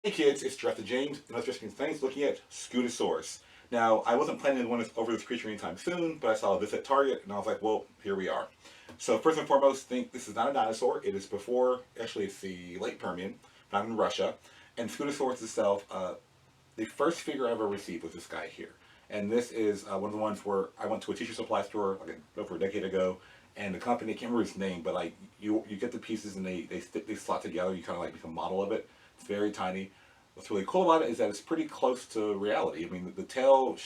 Hey kids, it's Jurassic James, and let's just things looking at Scootosaurus. Now, I wasn't planning on going over this creature anytime soon, but I saw this at Target, and I was like, well, here we are. So first and foremost, think this is not a dinosaur. It is before, actually, it's the late Permian, not in Russia. And Scootosaurus itself, the first figure I ever received was this guy here. And this is one of the ones where I went to a teacher supply store like over a decade ago, and the company, I can't remember its name, but like you get the pieces and they slot together. You kind of like become a model of it. It's very tiny. What's really cool about it is that it's pretty close to reality. I mean, the tail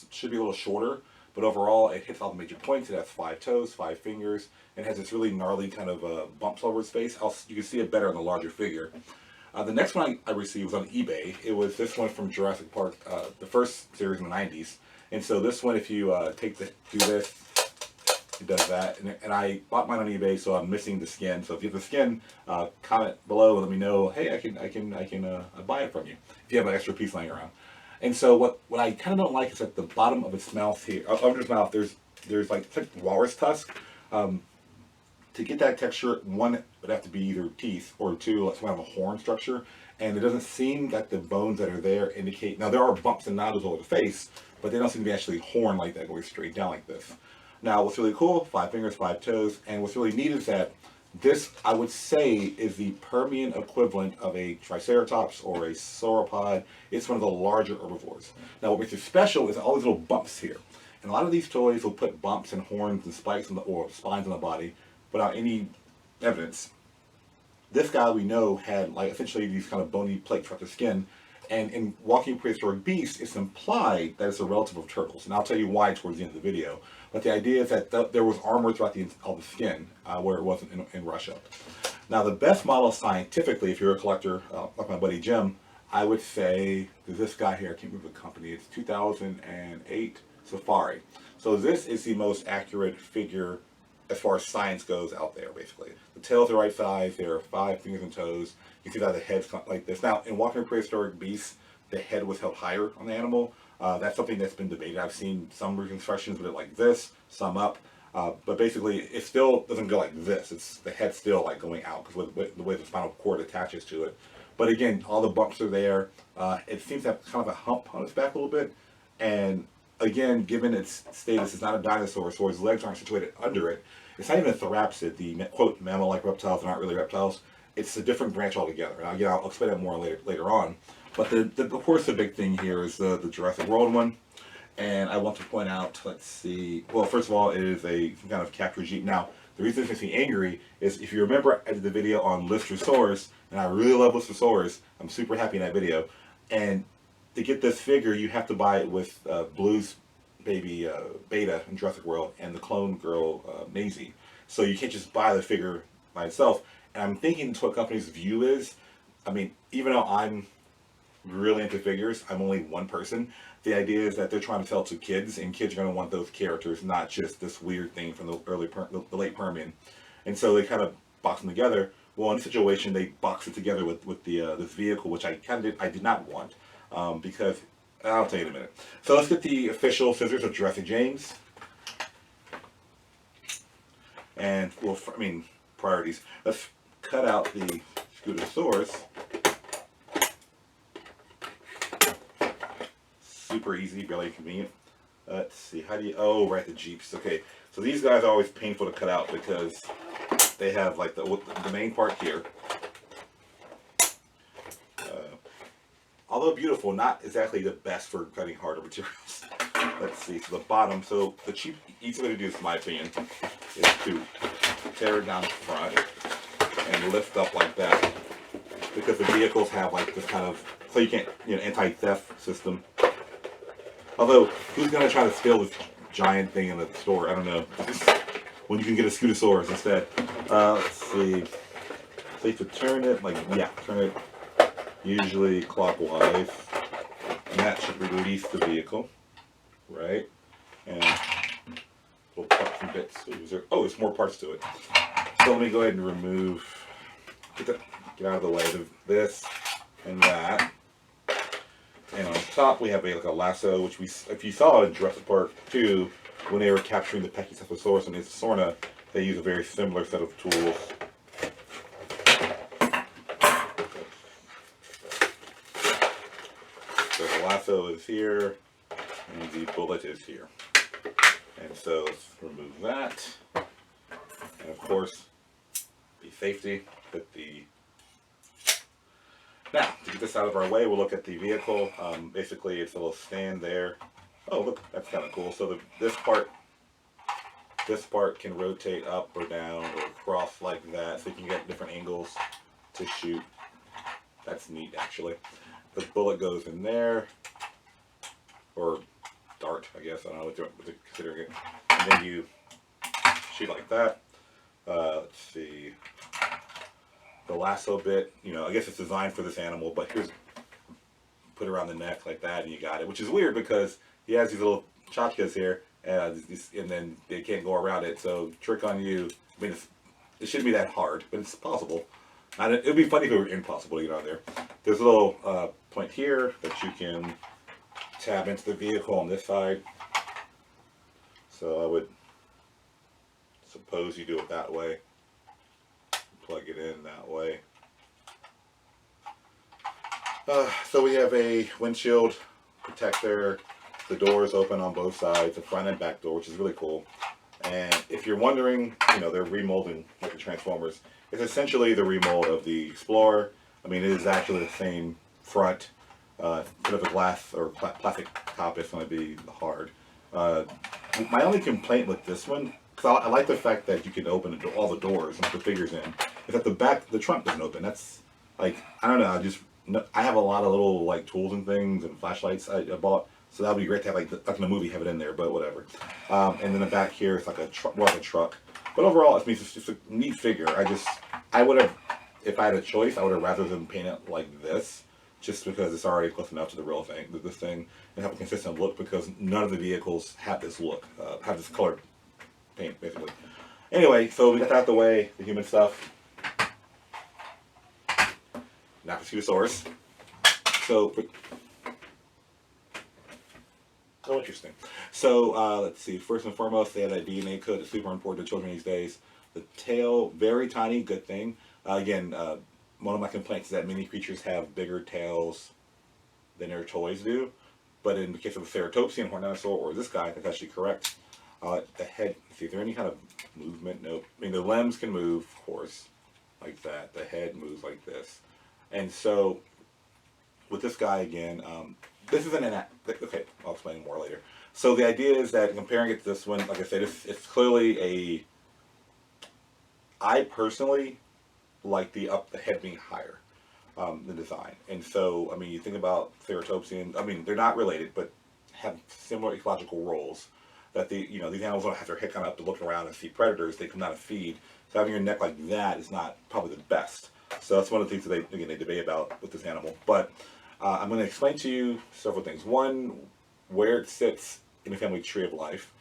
should be a little shorter, but overall it hits all the major points. It has 5 toes, 5 fingers, and has this really gnarly kind of bumps over its face. You can see it better in the larger figure. The next one I received was on eBay. It was this one from Jurassic Park, the first series in the 90s. And so this one, if you do this, it does that. And I bought mine on eBay, so I'm missing the skin. So if you have the skin, comment below and let me know. Hey, I can buy it from you if you have an extra piece lying around. And so what I kind of don't like is at the bottom of its mouth here, under its mouth, there's like it's like walrus tusk. Um, to get that texture, one would have to be either teeth or two, let's have a horn structure. And it doesn't seem that the bones that are there indicate. Now there are bumps and nodules over the face, but they don't seem to be actually horn like that, going straight down like this. Now what's really cool, 5 fingers, 5 toes, and what's really neat is that this, I would say, is the Permian equivalent of a Triceratops or a sauropod. It's one of the larger herbivores. Now what makes it special is all these little bumps here. And a lot of these toys will put bumps and horns and spikes or spines on the body without any evidence. This guy we know had like essentially these kind of bony plates throughout the skin, and in Walking Prehistoric Beasts, it's implied that it's a relative of turtles, and I'll tell you why towards the end of the video. But the idea is that there was armor throughout all the skin, where it wasn't in Russia. Now, the best model scientifically, if you're a collector, like my buddy Jim, I would say this guy here. I can't remember the company. It's 2008 Safari. So this is the most accurate figure as far as science goes out there, basically. The tail's the right size, there are 5 fingers and toes. You see that the head's like this. Now, in Walking Prehistoric Beasts, the head was held higher on the animal. That's something that's been debated. I've seen some reconstructions with it like this, some up. But basically, it still doesn't go like this. It's the head's still like going out because the way the spinal cord attaches to it. But again, all the bumps are there. It seems to have kind of a hump on its back a little bit. And again, given its status, it's not a dinosaur, so its legs aren't situated under it. It's not even a therapsid, the quote mammal-like reptiles are not really reptiles. It's a different branch altogether. And I'll explain that more later on. But of course, the big thing here is the Jurassic World one. And I want to point out, let's see, well, first of all, it is some kind of captured Jeep. Now, the reason it makes me angry is if you remember I did the video on Lystrosaurus, and I really love Lystrosaurus. I'm super happy in that video. And to get this figure, you have to buy it with Blue's baby Beta in Jurassic World and the clone girl Maisie. So you can't just buy the figure by itself. And I'm thinking what company's view is. I mean, even though I'm really into figures, I'm only one person. The idea is that they're trying to sell to kids, and kids are going to want those characters, not just this weird thing from the late Permian. And so they kind of box them together. Well, in this situation, they box it together with this vehicle, which I did not want because I'll tell you in a minute. So let's get the official scissors of Jurassic James. And, well, priorities. Let's cut out the Scootosaurus. Super easy, barely convenient. Let's see, oh, right, the Jeeps. Okay, so these guys are always painful to cut out because they have like the main part here. Although beautiful, not exactly the best for cutting harder materials. Let's see, so the bottom, so the easiest way to do this, in my opinion, is to tear it down front and lift up like that, because the vehicles have like this kind of, so you can't, anti-theft system. Although, who's going to try to steal this giant thing in the store? I don't know. When you can get a Scootosaurus instead. Let's see. So you have to turn it, turn it usually clockwise. And that should release the vehicle. Right? And little parts and bits. Oh, there's more parts to it. So let me go ahead and remove, get out of the way of this and that. And on top we have like a lasso, which if you saw in Jurassic Park 2, when they were capturing the Pachycephalosaurus and its Sorna, they use a very similar set of tools. So the lasso is here, and the bullet is here. And so let's remove that. And of course, the safety, put the... Now, to get this out of our way, we'll look at the vehicle. Basically, it's a little stand there. Oh, look, that's kind of cool. So this part can rotate up or down or across like that, so you can get different angles to shoot. That's neat, actually. The bullet goes in there, or dart, I guess. I don't know what they're considering it. And then you shoot like that. Let's see. The lasso bit, you know, I guess it's designed for this animal, but here's, put it around the neck like that, and you got it. Which is weird because he has these little tchotchkes here, and then they can't go around it. So trick on you. I mean, it shouldn't be that hard, but it's possible. It would be funny if it were impossible to get on there. There's a little point here that you can tab into the vehicle on this side. So I would suppose you do it that way. Plug it in that way. So we have a windshield protector. The doors open on both sides, the front and back door, which is really cool. And if you're wondering, you know, they're remolding like the Transformers. It's essentially the remold of the Explorer. I mean, it is actually the same front. Bit of a glass or plastic top is going to be hard. My only complaint with this one, because I like the fact that you can open all the doors and put the figures in, is that the trunk doesn't open. That's like, I don't know, I have a lot of little like tools and things and flashlights I bought, so that would be great to have like in the movie, have it in there, but whatever. And then the back here is like more like a truck. But overall, it's just a neat figure. I would have, if I had a choice, I would have rather than paint it like this, just because it's already close enough to the real thing, this thing, and have a consistent look, because none of the vehicles have this look, have this colored paint, basically. Anyway, so we got that out of the way, the human stuff. Now for Scutosaurus. So interesting. So let's see. First and foremost, they have that DNA code that's super important to children these days. The tail, very tiny, good thing. Again, one of my complaints is that many creatures have bigger tails than their toys do. But in the case of the Ceratopsian, Horned Dinosaur, or this guy, that's actually correct. The head, see, is there any kind of movement? Nope. I mean, the limbs can move, of course, like that. The head moves like this. And so, with this guy again, this isn't an, okay, I'll explain more later. So the idea is that comparing it to this one, like I said, it's clearly I personally like the head being higher, the design. And so, I mean, you think about Ceratopsian, I mean, they're not related, but have similar ecological roles. That these animals don't have their head kind of up to look around and see predators. They come down and feed. So having your neck like that is not probably the best. So that's one of the things that they debate about with this animal. But I'm going to explain to you several things. One, where it sits in the family tree of life.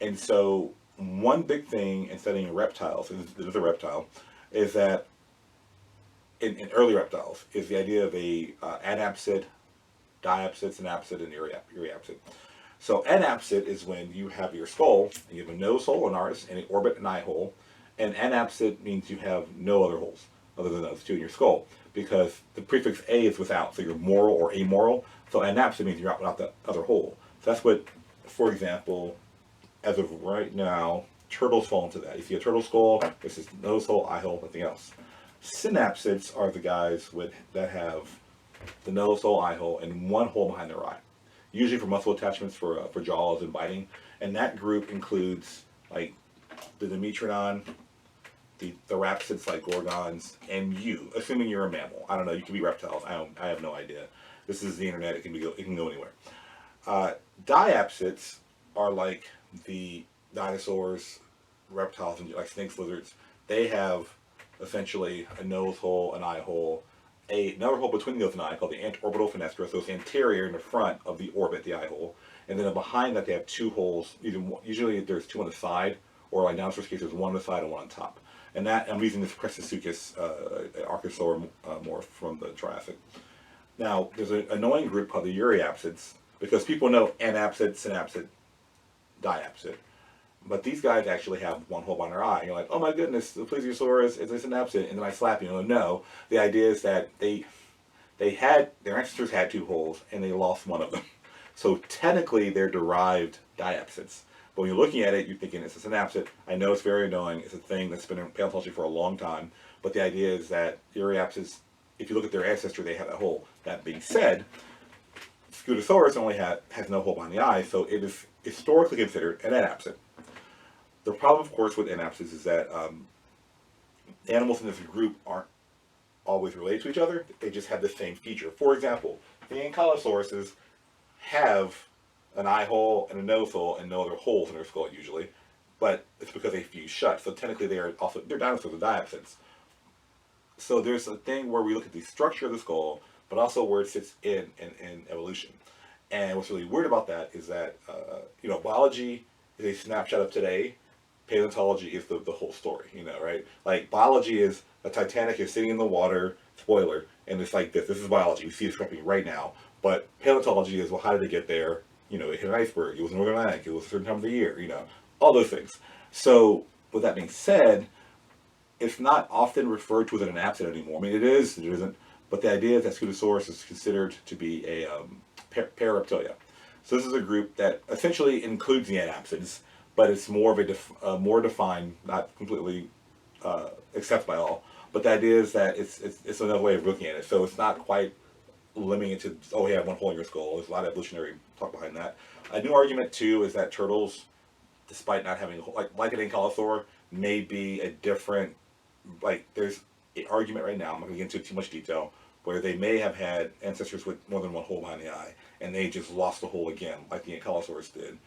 And so one big thing in studying reptiles, this is a reptile, is that in early reptiles is the idea of a anapsid, diapsid, synapsid, and euryapsid. So anapsid is when you have your skull, and you have a nose hole, an iris, and an orbit, an eye hole. And anapsid means you have no other holes other than those two in your skull, because the prefix A is without, so you're moral or amoral. So anapsid means you're out without the other hole. So that's what, for example, as of right now, turtles fall into that. You see a turtle skull, this is nose hole, eye hole, nothing else. Synapsids are the guys that have the nose hole, eye hole, and one hole behind their eye. Usually for muscle attachments for jaws and biting. And that group includes like the Dimetrodon, the Therapsids like Gorgons, and you, assuming you're a mammal. I don't know, you could be reptiles. I have no idea. This is the internet, it can go anywhere. Diapsids are like the dinosaurs, reptiles, and like snakes, lizards. They have essentially a nose hole, an eye hole, another hole between the nose and eye called the antorbital fenestra, so it's anterior in the front of the orbit, the eye hole. And then behind that they have two holes, usually there's two on the side, or like dinosaurs case there's one on the side and one on top. And that, I'm using this Cresticeuchus archosaur morph from the Triassic. Now, there's an annoying group called the euryapsids, because people know anapsid, synapsid, diapsid. But these guys actually have one hole on their eye. You're like, oh my goodness, the Plesiosaurus is a synapsid, and then I slap you. No, the idea is that they their ancestors had two holes and they lost one of them. So technically they're derived diapsids. But when you're looking at it, you're thinking it's a synapsid. I know it's very annoying. It's a thing that's been in paleontology for a long time. But the idea is that Euryapsids, if you look at their ancestry, they have a hole. That being said, Scutosaurus has no hole behind the eye, so it is historically considered an anapsid. The problem, of course, with anapsids is that animals in this group aren't always related to each other. They just have the same feature. For example, the Ankylosauruses have an eye hole and a nose hole and no other holes in their skull usually, but it's because they fuse shut. So technically they're dinosaurs with diapsids. So there's a thing where we look at the structure of the skull, but also where it sits in evolution. And what's really weird about that is that biology is a snapshot of today. Paleontology is the whole story, right? Like biology is a Titanic is sitting in the water, spoiler, and it's like this. This is biology. We see it happening right now. But paleontology is, well, how did it get there? It hit an iceberg. It was Northern Atlantic. It was a certain time of the year. All those things. So with that being said, it's not often referred to as an anapsid anymore. I mean, it is, it isn't. But the idea is that Scutosaurus is considered to be a Parareptilia. So this is a group that essentially includes the anapsids, but it's more of a more defined, not completely accepted by all. But the idea is that it's another way of looking at it. So it's not quite limiting it to, oh, you have one hole in your skull. There's a lot of evolutionary talk behind that. A new argument too is that turtles, despite not having like an ankylosaur, may be a different, there's an argument right now, I'm not going to get into too much detail, where they may have had ancestors with more than one hole behind the eye, and they just lost the hole again, like the Ankylosaurus did,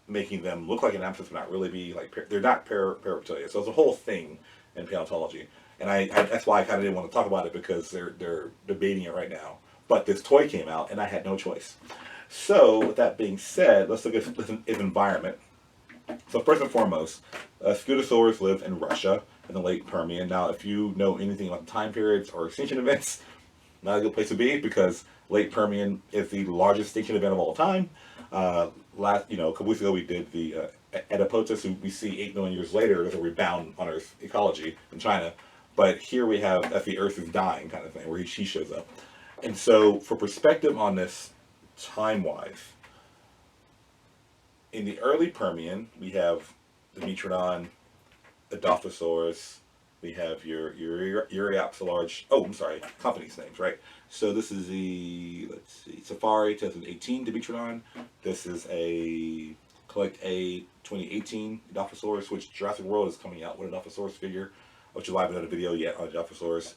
making them look like an anapsid, but not really be they're not Parareptilia. So it's a whole thing in paleontology, and I that's why I kind of didn't want to talk about it, because they're debating it right now. But this toy came out, and I had no choice. So with that being said, let's look at its environment. So first and foremost, Scutosaurus lived in Russia in the late Permian. Now, if you know anything about time periods or extinction events, not a good place to be, because late Permian is the largest extinction event of all time. A couple weeks ago we did the Oedipus, who we see 8 million years later, there's a rebound on Earth ecology in China. But here we have that the Earth is dying kind of thing, where he shows up. And so for perspective on this time-wise, in the early Permian, we have Dimetrodon, Edaphosaurus, we have your Euryapsids, company's names, right? So this is the, Safari 2018 Dimetrodon. This is a Collect A 2018 Edaphosaurus, which Jurassic World is coming out with an Edaphosaurus figure, which is live in a video yet on Edaphosaurus,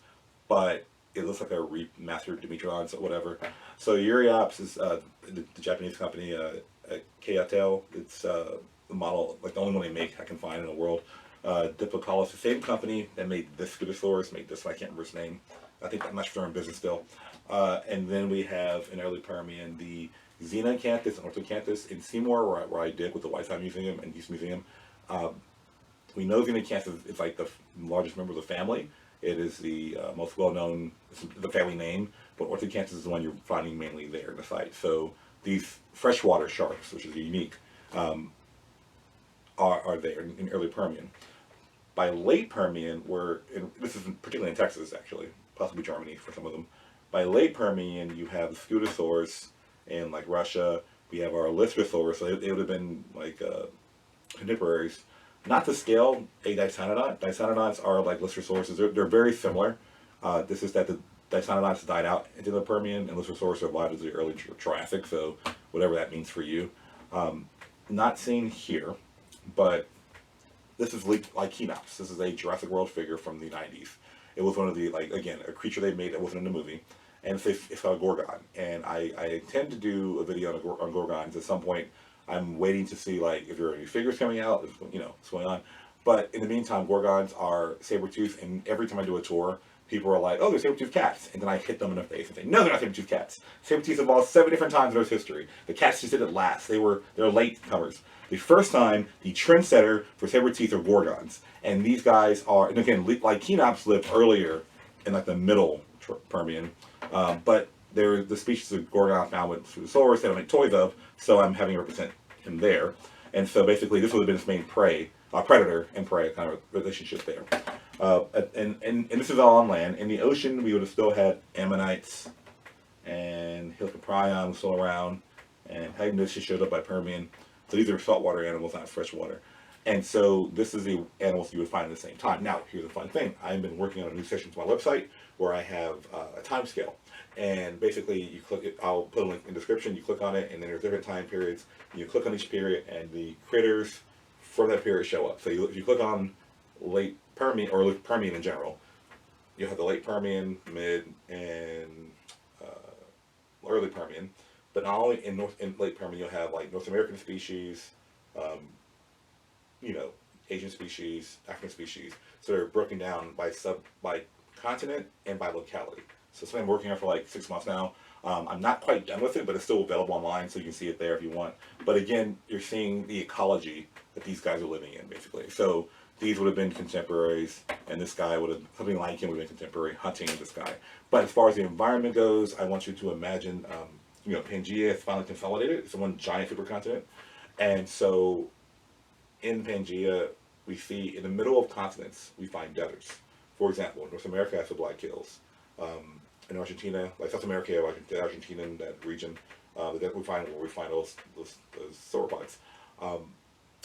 but it looks like a remastered Dimetrodon, so whatever. So Euryapsids is the Japanese company, K-Atel. It's the model, the only one they make I can find in the world. Diplocalus, the same company that made this Scutosaurus, made this, I can't remember his name. I'm not sure they're in business still. And then we have in early Permian the Xenacanthus and Orthocanthus in Seymour, where I did with the Whiteside Museum and East Museum. We know Xenacanthus is like the largest member of the family. It is the most well-known, the family name, but Orthocanthus is the one you're finding mainly there in the site. So these freshwater sharks, which is unique, are there in early Permian. By late Permian, this is particularly in Texas actually, possibly Germany for some of them. By late Permian, you have the Scutosaurus in Russia. We have our Lystrosaurus, so they would have been contemporaries. Not to scale a Dicynodont. Dicynodonts are like Lystrosaurus. They're very similar. This is that the Dicynodonts died out into the Permian, and Lystrosaurus survived into the early Triassic, so whatever that means for you. Not seen here, but this is Lycaenops. This is a Jurassic World figure from the 90s. It was one of the, again, a creature they made that wasn't in the movie. And it's called a Gorgon. And I intend to do a video on Gorgons at some point. I'm waiting to see, if there are any figures coming out, what's going on. But in the meantime, Gorgons are saber-toothed, and every time I do a tour, people are like, oh, they're saber-toothed cats. And then I hit them in the face and say, no, they're not saber-toothed cats. Saber-toothed evolved 7 different times in Earth's history. The cats just did it last. They're late comers. The first time, the trendsetter for saber-tooth are Gorgons. And these guys are, and again, Lycaenops lived earlier in the middle Permian. But they're the species of Gorgon found with Scutosaurus that I make toys of, so I'm having to represent him there. And so basically this would have been his main predator and prey kind of relationship there. And this is all on land. In the ocean, we would have still had ammonites and Helicoprion still around, and Hygnus showed up by Permian. So these are saltwater animals, not freshwater. And so this is the animals you would find at the same time. Now, here's the fun thing. I've been working on a new section to my website where I have a time scale. And basically, you click it, I'll put a link in the description, you click on it, and then there's different time periods. You click on each period, and the critters from that period show up. So if you click on late Permian, or Permian in general, you have the late Permian, mid, and early Permian. But not only in late Permian, you'll have like North American species, um, you know, Asian species, African species. So they're broken down by continent and by locality. So something I'm working on for like 6 months now. I'm not quite done with it, but it's still available online, so you can see it there if you want. But again, you're seeing the ecology that these guys are living in, basically. So these would have been contemporaries, and this guy would have, something like him would have been contemporary hunting this guy. But as far as the environment goes, I want you to imagine, you know, Pangaea is finally consolidated. It's one giant supercontinent. And so in Pangaea, we see in the middle of continents, we find deserts. For example, North America has the Black Hills. In Argentina, like South America, Argentina, in that region, we find those sauropods.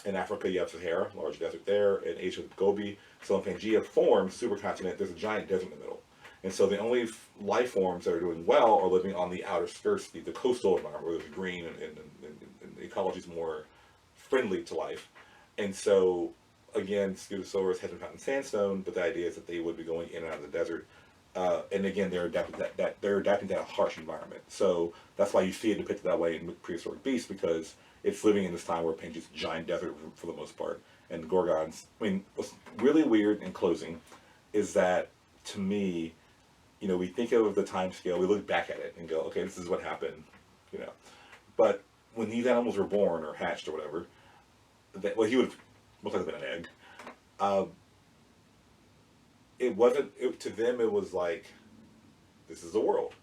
In Africa, you have Sahara, large desert there. In Asia, Gobi. So in Pangaea forms, supercontinent, there's a giant desert in the middle. And so the only life forms that are doing well are living on the outer skirts, the coastal environment, where there's green and the ecology is more friendly to life. And so, again, Scutosaurus hasn't found sandstone, but the idea is that they would be going in and out of the desert. And again, they're adapting to that harsh environment. So that's why you see it depicted that way in prehistoric beasts, because it's living in this time where Pangaea's a giant desert for the most part. And the Gorgons, I mean, what's really weird in closing is that, to me, you know, we think of the time scale, we look back at it and go, okay, this is what happened, you know. But when these animals were born or hatched or whatever, well, he would have most likely been an egg. It wasn't, to them, it was like, this is the world.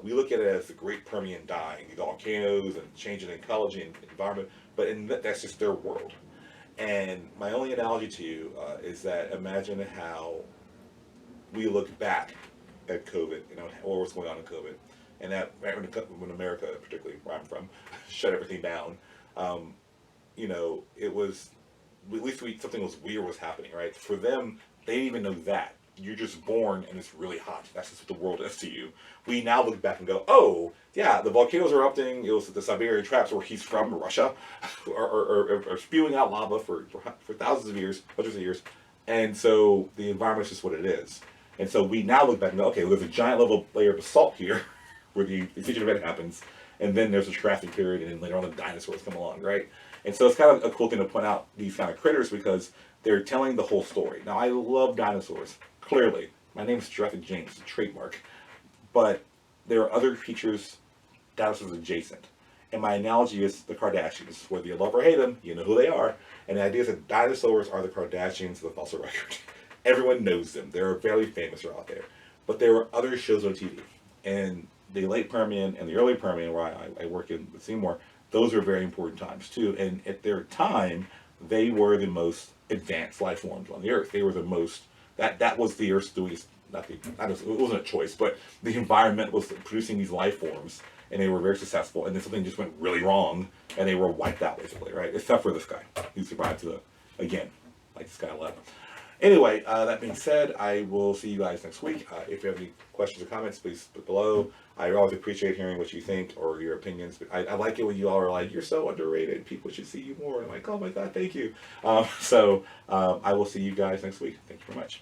We look at it as the Great Permian dying, the volcanoes and changing ecology and environment, but that's just their world. And my only analogy to you is that imagine how we look back at COVID, you know, or what's going on in COVID, and that when America, particularly where I'm from, shut everything down. You know, it was, at least something was weird was happening, right? For them, they didn't even know that. You're just born and it's really hot. That's just what the world is to you. We now look back and go, oh, yeah, the volcanoes are erupting. It was the Siberian traps where he's from, Russia, are spewing out lava for thousands of years, hundreds of years. And so the environment's just what it is. And so we now look back and go, okay, well, there's a giant level layer of basalt here where the extinction event happens. And then there's a Triassic period, and then later on the dinosaurs come along, right? And so it's kind of a cool thing to point out these kind of critters because they're telling the whole story. Now, I love dinosaurs, clearly. My name is Jurassic James, it's a trademark. But there are other creatures, dinosaurs adjacent. And my analogy is the Kardashians. Whether you love or hate them, you know who they are. And the idea is that dinosaurs are the Kardashians of the fossil record. Everyone knows them. They're very famous out there. But there were other shows on TV. And the late Permian and the early Permian, where I work in with Seymour, those are very important times too. And at their time, they were the most advanced life forms on the Earth. They were the most, that was the Earth's doing, it wasn't a choice, but the environment was producing these life forms, and they were very successful. And then something just went really wrong, and they were wiped out basically, right? Except for this guy, who survived to again, like this guy left. Anyway, that being said, I will see you guys next week. If you have any questions or comments, please put below. I always appreciate hearing what you think or your opinions. I like it when you all are like, you're so underrated. People should see you more. And I'm like, oh my God, thank you. I will see you guys next week. Thank you very much.